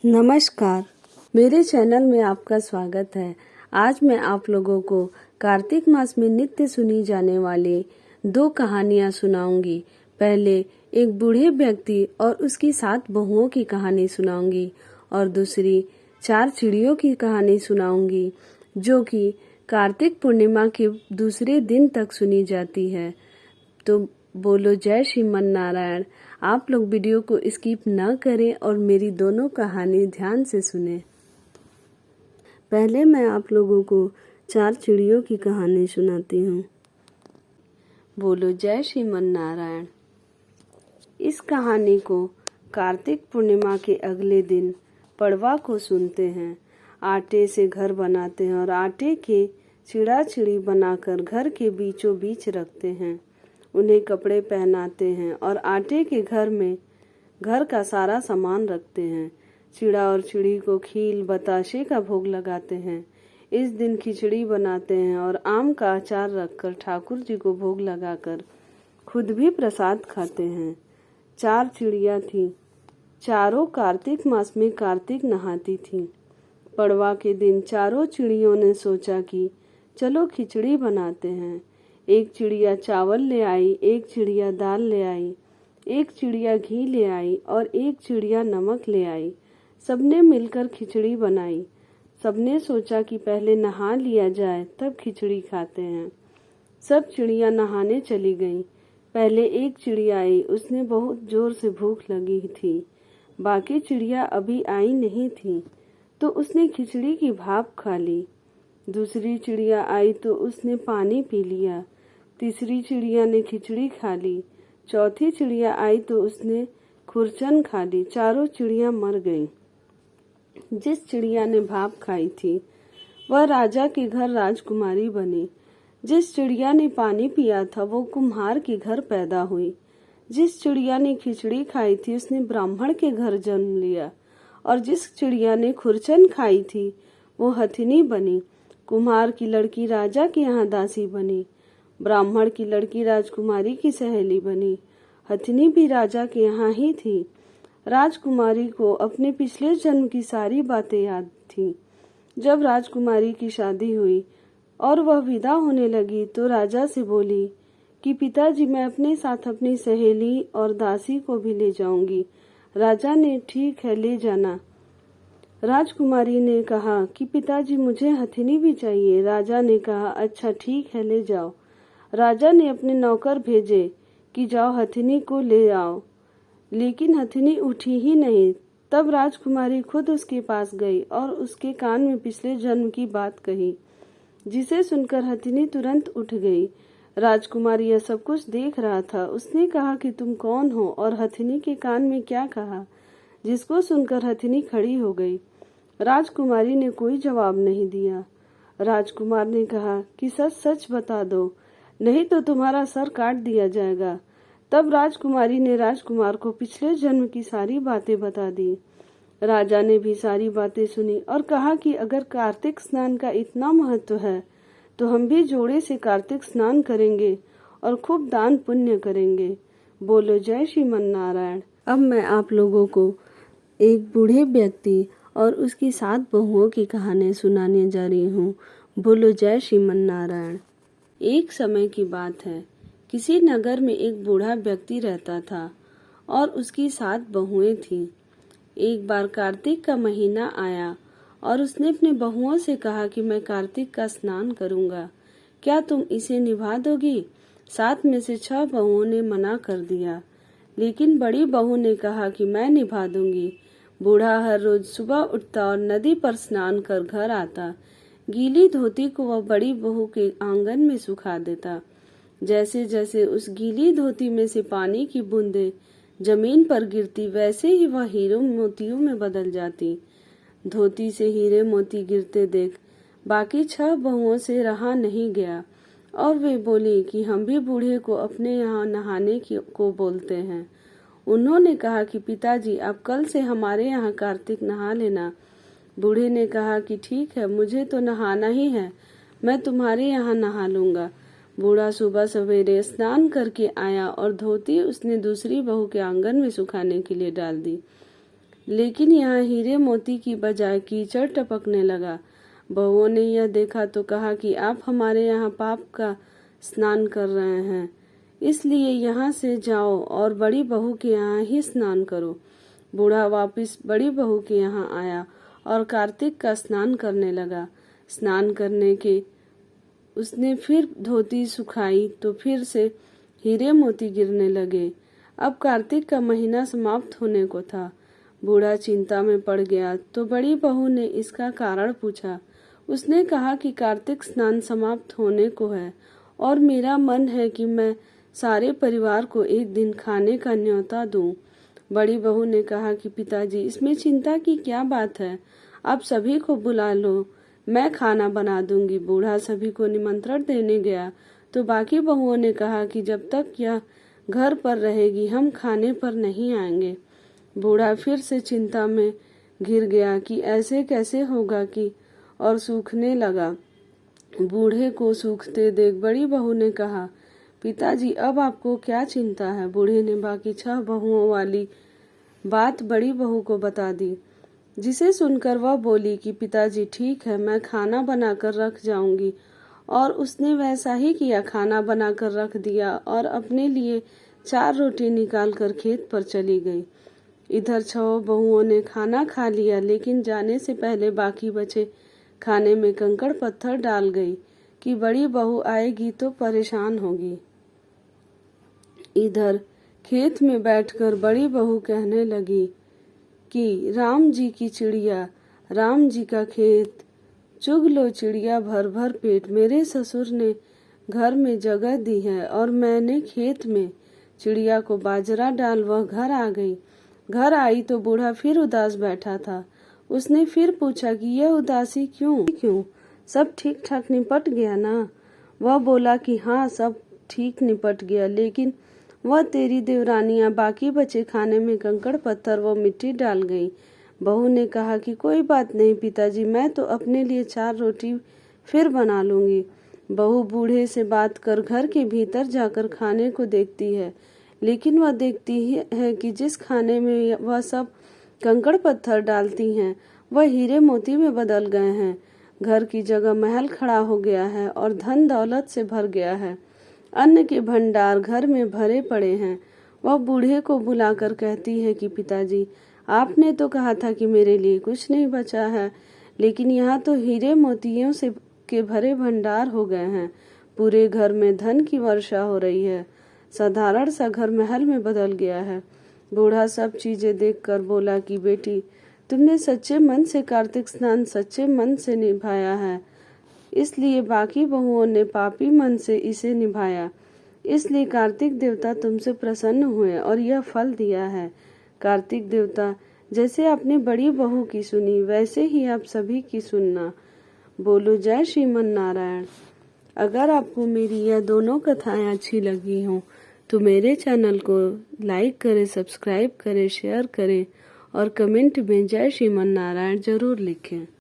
नमस्कार, मेरे चैनल में आपका स्वागत है। आज मैं आप लोगों को कार्तिक मास में नित्य सुनी जाने वाली 2 कहानियां सुनाऊंगी। पहले एक बूढ़े व्यक्ति और उसकी 7 बहुओं की कहानी सुनाऊंगी और दूसरी 4 चिड़ियों की कहानी सुनाऊंगी, जो कि कार्तिक पूर्णिमा के दूसरे दिन तक सुनी जाती है। तो बोलो जय श्रीमन नारायण। आप लोग वीडियो को स्किप न करें और मेरी दोनों कहानी ध्यान से सुने। पहले मैं आप लोगों को 4 चिड़ियों की कहानी सुनाती हूँ। बोलो जय श्रीमन नारायण। इस कहानी को कार्तिक पूर्णिमा के अगले दिन पड़वा को सुनते हैं। आटे से घर बनाते हैं और आटे के चिड़ा चिड़ी बनाकर घर के बीचों बीच रखते हैं। उन्हें कपड़े पहनाते हैं और आटे के घर में घर का सारा सामान रखते हैं। चिड़ा और चिड़ी को खील बताशे का भोग लगाते हैं। इस दिन खिचड़ी बनाते हैं और आम का अचार रखकर ठाकुर जी को भोग लगाकर खुद भी प्रसाद खाते हैं। 4 चिड़िया थी। चारों कार्तिक मास में कार्तिक नहाती थी। पड़वा के दिन चारों चिड़ियों ने सोचा कि चलो खिचड़ी बनाते हैं। एक चिड़िया चावल ले आई, एक चिड़िया दाल ले आई, एक चिड़िया घी ले आई और एक चिड़िया नमक ले आई। सबने मिलकर खिचड़ी बनाई। सबने सोचा कि पहले नहा लिया जाए तब खिचड़ी खाते हैं। सब चिड़िया नहाने चली गईं। पहले एक चिड़िया आई, उसने बहुत जोर से भूख लगी थी। बाकी चिड़िया अभी आई नहीं थी तो उसने खिचड़ी की भाप खा ली। दूसरी चिड़िया आई तो उसने पानी पी लिया। तीसरी चिड़िया ने खिचड़ी खा ली। चौथी चिड़िया आई तो उसने खुरचन खा ली। चारों चिड़िया मर गईं। जिस चिड़िया ने भाप खाई थी वह राजा के घर राजकुमारी बनी। जिस चिड़िया ने पानी पिया था वो कुम्हार के घर पैदा हुई। जिस चिड़िया ने खिचड़ी खाई थी उसने ब्राह्मण के घर जन्म लिया और जिस चिड़िया ने खुरचन खाई थी वो हथिनी बनी। कुम्हार की लड़की राजा के यहाँ दासी बनी। ब्राह्मण की लड़की राजकुमारी की सहेली बनी। हथिनी भी राजा के यहाँ ही थी। राजकुमारी को अपने पिछले जन्म की सारी बातें याद थी। जब राजकुमारी की शादी हुई और वह विदा होने लगी तो राजा से बोली कि पिताजी, मैं अपने साथ अपनी सहेली और दासी को भी ले जाऊंगी। राजा ने ठीक है, ले जाना। राजकुमारी ने कहा कि पिताजी, मुझे हथिनी भी चाहिए। राजा ने कहा अच्छा ठीक है, ले जाओ। राजा ने अपने नौकर भेजे कि जाओ हथिनी को ले आओ, लेकिन हथिनी उठी ही नहीं। तब राजकुमारी खुद उसके पास गई और उसके कान में पिछले जन्म की बात कही, जिसे सुनकर हथिनी तुरंत उठ गई। राजकुमार यह सब कुछ देख रहा था। उसने कहा कि तुम कौन हो और हथिनी के कान में क्या कहा, जिसको सुनकर हथिनी खड़ी हो गई। राजकुमारी ने कोई जवाब नहीं दिया। राजकुमार ने कहा कि सच सच बता दो, नहीं तो तुम्हारा सर काट दिया जाएगा। तब राजकुमारी ने राजकुमार को पिछले जन्म की सारी बातें बता दी। राजा ने भी सारी बातें सुनी और कहा कि अगर कार्तिक स्नान का इतना महत्व है तो हम भी जोड़े से कार्तिक स्नान करेंगे और खूब दान पुण्य करेंगे। बोलो जय श्रीमन नारायण। अब मैं आप लोगों को एक बूढ़े व्यक्ति और उसकी 7 बहुओं की कहानी सुनाने जा रही हूँ। बोलो जय श्रीमन नारायण। एक समय की बात है। किसी नगर में एक बूढ़ा व्यक्ति रहता था और उसकी 7 बहुएं थीं। एक बार कार्तिक का महीना आया और उसने अपने बहुओं से कहा कि मैं कार्तिक का स्नान करूंगा, क्या तुम इसे निभा दोगी? 7 में से 6 बहुओं ने मना कर दिया, लेकिन बड़ी बहू ने कहा कि मैं निभा दूंगी। बूढ़ा हर रोज सुबह उठता और नदी पर स्नान कर घर आता। गीली धोती को वह बड़ी बहू के आंगन में सुखा देता। जैसे जैसे उस गीली धोती में से पानी की बूंदें जमीन पर गिरती, वैसे ही वह हीरों मोतियों में बदल जाती। धोती से हीरे मोती गिरते देख बाकी 6 बहुओं से रहा नहीं गया और वे बोली कि हम भी बूढ़े को अपने यहाँ नहाने को बोलते हैं। उन्होंने कहा कि पिताजी, आप कल से हमारे यहाँ कार्तिक नहा लेना। बूढ़े ने कहा कि ठीक है, मुझे तो नहाना ही है, मैं तुम्हारे यहाँ नहा लूंगा। बूढ़ा सुबह सवेरे स्नान करके आया और धोती उसने दूसरी बहू के आंगन में सुखाने के लिए डाल दी। लेकिन यहाँ हीरे मोती की बजाय कीचड़ टपकने लगा। बहुओं ने यह देखा तो कहा कि आप हमारे यहाँ पाप का स्नान कर रहे हैं, इसलिए यहाँ से जाओ और बड़ी बहू के यहाँ ही स्नान करो। बूढ़ा वापस बड़ी बहू के यहाँ आया और कार्तिक का स्नान करने लगा। स्नान करने के उसने फिर धोती सुखाई तो फिर से हीरे मोती गिरने लगे। अब कार्तिक का महीना समाप्त होने को था। बूढ़ा चिंता में पड़ गया तो बड़ी बहू ने इसका कारण पूछा। उसने कहा कि कार्तिक स्नान समाप्त होने को है और मेरा मन है कि मैं सारे परिवार को एक दिन खाने का न्योता दूं। बड़ी बहू ने कहा कि पिताजी, इसमें चिंता की क्या बात है, आप सभी को बुला लो, मैं खाना बना दूंगी। बूढ़ा सभी को निमंत्रण देने गया तो बाकी बहुओं ने कहा कि जब तक यह घर पर रहेगी हम खाने पर नहीं आएंगे। बूढ़ा फिर से चिंता में घिर गया कि ऐसे कैसे होगा कि और सूखने लगा। बूढ़े को सूखते देख बड़ी बहू ने कहा, पिताजी अब आपको क्या चिंता है। बूढ़े ने बाकी 6 बहुओं वाली बात बड़ी बहू को बता दी, जिसे सुनकर वह बोली कि पिताजी ठीक है, मैं खाना बनाकर रख जाऊंगी। और उसने वैसा ही किया, खाना बनाकर रख दिया और अपने लिए 4 रोटी निकाल कर खेत पर चली गई। इधर 6 बहुओं ने खाना खा लिया, लेकिन जाने से पहले बाकी बचे खाने में कंकड़ पत्थर डाल गई कि बड़ी बहू आएगी तो परेशान होगी। इधर खेत में बैठकर बड़ी बहू कहने लगी कि राम जी की चिड़िया, राम जी का खेत, चुग लो चिड़िया भर भर पेट। मेरे ससुर ने घर में जगह दी है और मैंने खेत में चिड़िया को बाजरा डाल वह घर आ गई। घर आई तो बूढ़ा फिर उदास बैठा था। उसने फिर पूछा कि यह उदासी क्यों? सब ठीक ठाक निपट गया ना? वह बोला कि हाँ, सब ठीक निपट गया, लेकिन वह तेरी देवरानियां बाकी बचे खाने में कंकड़ पत्थर व मिट्टी डाल गई। बहू ने कहा कि कोई बात नहीं पिताजी, मैं तो अपने लिए 4 रोटी फिर बना लूंगी। बहू बूढ़े से बात कर घर के भीतर जाकर खाने को देखती है, लेकिन वह देखती है कि जिस खाने में वह सब कंकड़ पत्थर डालती हैं वह हीरे मोती में बदल गए हैं। घर की जगह महल खड़ा हो गया है और धन दौलत से भर गया है। अन्न के भंडार घर में भरे पड़े हैं। वह बूढ़े को बुलाकर कहती है कि पिताजी, आपने तो कहा था कि मेरे लिए कुछ नहीं बचा है, लेकिन यहाँ तो हीरे मोतियों से के भरे भंडार हो गए हैं। पूरे घर में धन की वर्षा हो रही है। साधारण सा घर महल में बदल गया है। बूढ़ा सब चीजें देखकर बोला कि बेटी, तुमने सच्चे मन से कार्तिक स्नान सच्चे मन से निभाया है, इसलिए बाकी बहुओं ने पापी मन से इसे निभाया। इसलिए कार्तिक देवता तुमसे प्रसन्न हुए और यह फल दिया है। कार्तिक देवता, जैसे आपने बड़ी बहू की सुनी वैसे ही आप सभी की सुनना। बोलो जय श्रीमन नारायण। अगर आपको मेरी यह दोनों कथाएं अच्छी लगी हों तो मेरे चैनल को लाइक करें, सब्सक्राइब करें, शेयर करें और कमेंट में जय श्रीमन नारायण जरूर लिखें।